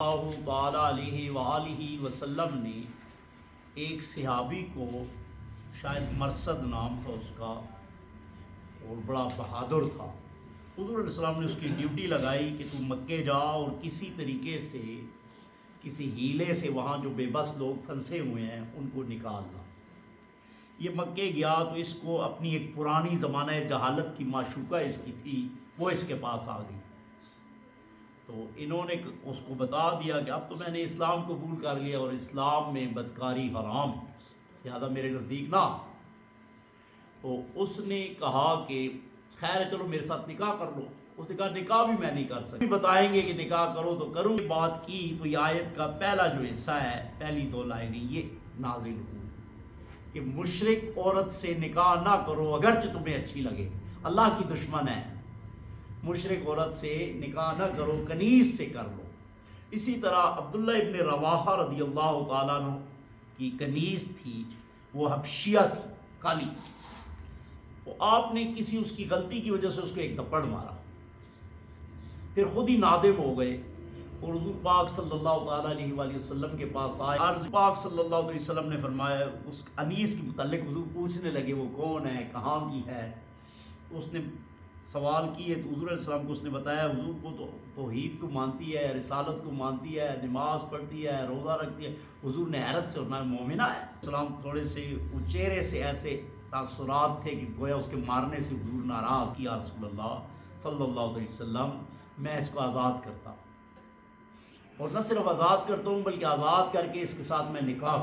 اللہ تعالیٰ علیہ وآلہ وسلم نے ایک صحابی کو، شاید مرصد نام تھا اس کا اور بڑا بہادر تھا، حضور علیہ السلام نے اس کی ڈیوٹی لگائی کہ تو مکے جا اور کسی طریقے سے، کسی ہیلے سے وہاں جو بے بس لوگ پھنسے ہوئے ہیں ان کو نکالنا۔ یہ مکے گیا تو اس کو اپنی ایک پرانی زمانہ جہالت کی معشوقہ اس کی تھی، وہ اس کے پاس آ گئی، تو انہوں نے اس کو بتا دیا کہ اب تو میں نے اسلام قبول کر لیا اور اسلام میں بدکاری حرام، لہذا میرے نزدیک نہ۔ تو اس نے کہا کہ خیر ہے، چلو میرے ساتھ نکاح کر لو۔ اس نے کہا نکاح بھی میں نہیں کر سکتی، بتائیں گے کہ نکاح کرو تو کروں۔ بات کی تو یہ آیت کا پہلا جو حصہ ہے، پہلی دو لائنیں یہ نازل ہوئی کہ مشرک عورت سے نکاح نہ کرو اگرچہ تمہیں اچھی لگے، اللہ کی دشمن ہے۔ مشرک عورت سے نکاح نہ کرو، کنیز سے کر لو۔ اسی طرح عبداللہ ابن رواحہ رضی اللہ تعالیٰ عنہ کی کنیز تھی، وہ حبشیہ تھی، کالی، تو آپ نے کسی اس کی غلطی کی وجہ سے اس کو ایک تھپڑ مارا، پھر خود ہی نادم ہو گئے اور حضور پاک صلی اللہ تعالیٰ علیہ وآلہ وسلم کے پاس آئے۔ عرض پاک صلی اللہ علیہ وسلم نے فرمایا، اس انیس کے متعلق حضور پوچھنے لگے وہ کون ہے، کہاں کی ہے۔ اس نے سوال کیے تو حضور علیہ السلام کو اس نے بتایا، حضور کو تو توحید کو مانتی ہے، رسالت کو مانتی ہے، نماز پڑھتی ہے، روزہ رکھتی ہے۔ حضور نے حیرت سے فرمایا مومنہ ہے۔ السلام تھوڑے سے چہرے سے ایسے تاثرات تھے کہ گویا اس کے مارنے سے حضور ناراض کیا، رسول اللہ صلی اللہ علیہ وسلم میں اس کو آزاد کرتا ہوں، اور نہ صرف آزاد کرتا ہوں بلکہ آزاد کر کے اس کے ساتھ میں نکاح